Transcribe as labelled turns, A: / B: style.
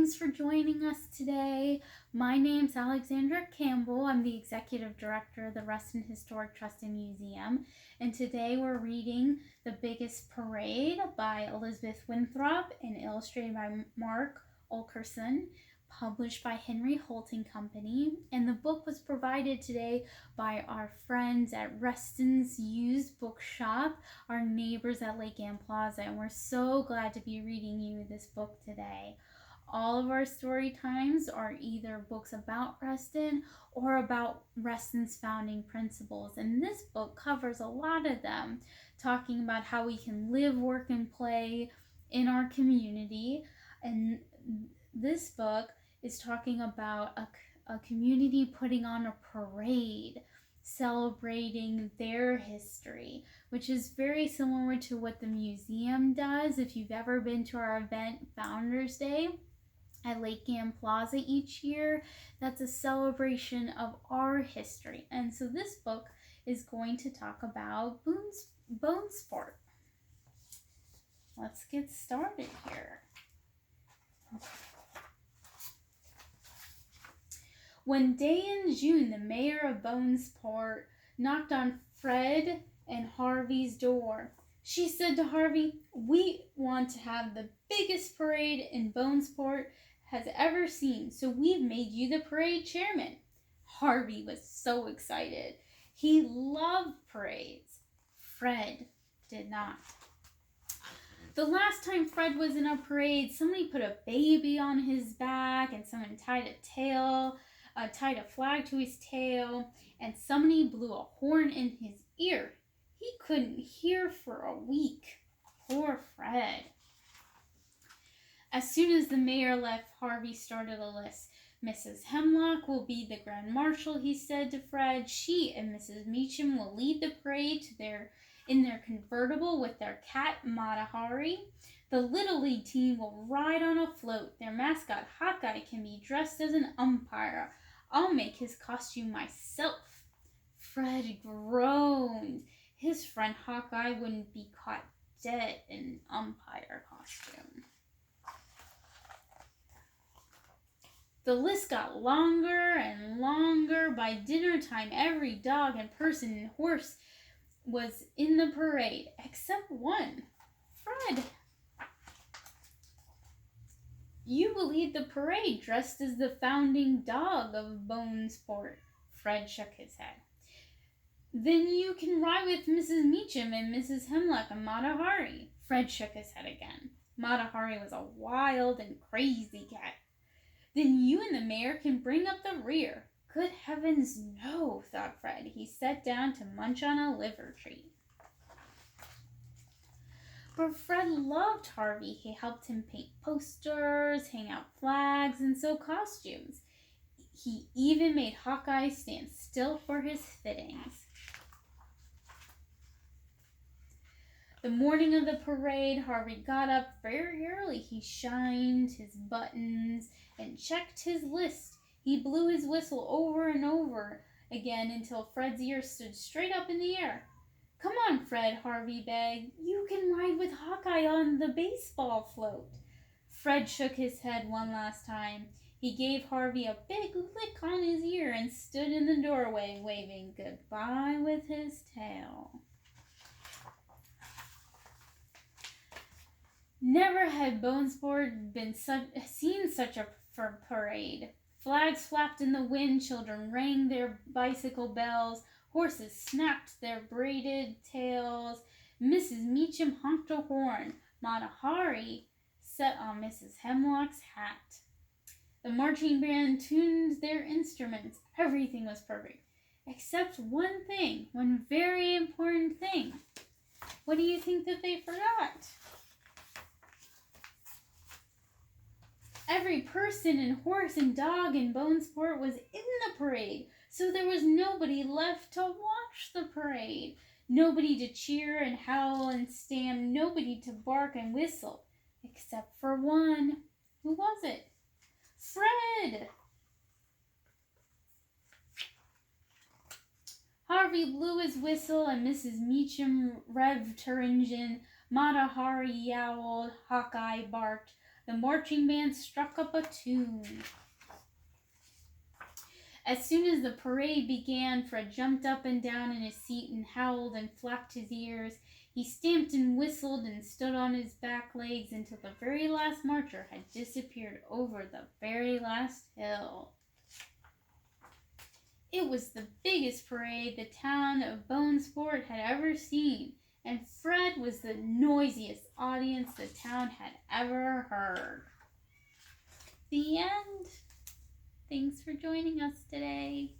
A: Thanks for joining us today. My name's Alexandra Campbell. I'm the Executive Director of the Reston Historic Trust and Museum. And today we're reading The Biggest Parade by Elizabeth Winthrop and illustrated by Mark Olkerson, published by Henry Holt & Company. And the book was provided today by our friends at Reston's Used Bookshop, our neighbors at Lake Ann Plaza, and we're so glad to be reading you this book today. All of our story times are either books about Reston or about Reston's founding principles, and this book covers a lot of them, talking about how we can live, work, and play in our community. And this book is talking about a community putting on a parade celebrating their history, which is very similar to what the museum does. If you've ever been to our event, Founders Day, at Lake Ann Plaza each year, that's a celebration of our history. And so this book is going to talk about bone sport. Let's get started here. One day in June, the mayor of Bonesport knocked on Fred and Harvey's door. She said to Harvey, "We want to have the biggest parade in Bonesport has ever seen, so we've made you the parade chairman." Harvey was so excited. He loved parades. Fred did not. The last time Fred was in a parade, somebody put a baby on his back, and someone tied a flag to his tail, and somebody blew a horn in his ear. He couldn't hear for a week. Poor Fred. As soon as the mayor left, Harvey started a list. "Mrs. Hemlock will be the grand marshal," he said to Fred. "She and Mrs. Meacham will lead the parade in their convertible with their cat, Matahari. The Little League team will ride on a float. Their mascot, Hawkeye, can be dressed as an umpire. I'll make his costume myself." Fred groaned. His friend Hawkeye wouldn't be caught dead in an umpire costume. The list got longer and longer. By dinner time, every dog and person and horse was in the parade, except one, Fred. "You will lead the parade dressed as the founding dog of Bonesport." Fred shook his head. "Then you can ride with Mrs. Meacham and Mrs. Hemlock and Matahari." Fred shook his head again. Matahari was a wild and crazy cat. "Then you and the mayor can bring up the rear." "Good heavens, no," thought Fred. He sat down to munch on a liver treat. But Fred loved Harvey. He helped him paint posters, hang out flags, and sew costumes. He even made Hawkeye stand still for his fittings. The morning of the parade, Harvey got up very early. He shined his buttons and checked his list. He blew his whistle over and over again until Fred's ears stood straight up in the air. "Come on, Fred," Harvey begged. "You can ride with Hawkeye on the baseball float." Fred shook his head one last time. He gave Harvey a big lick on his ear and stood in the doorway waving goodbye with his tail. Never had Bonesport seen such a parade. Flags flapped in the wind, children rang their bicycle bells, horses snapped their braided tails, Mrs. Meacham honked a horn, Matahari set on Mrs. Hemlock's hat. The marching band tuned their instruments. Everything was perfect, except one thing, one very important thing. What do you think that they forgot? Every person and horse and dog in Bonesport was in the parade, so there was nobody left to watch the parade. Nobody to cheer and howl and stamp, nobody to bark and whistle, except for one. Who was it? Fred! Harvey blew his whistle and Mrs. Meacham revved her engine. Matahari yowled, Hawkeye barked. The marching band struck up a tune. As soon as the parade began, Fred jumped up and down in his seat and howled and flapped his ears. He stamped and whistled and stood on his back legs until the very last marcher had disappeared over the very last hill. It was the biggest parade the town of Bonesport had ever seen, and Fred was the noisiest audience the town had ever heard. The end. Thanks for joining us today.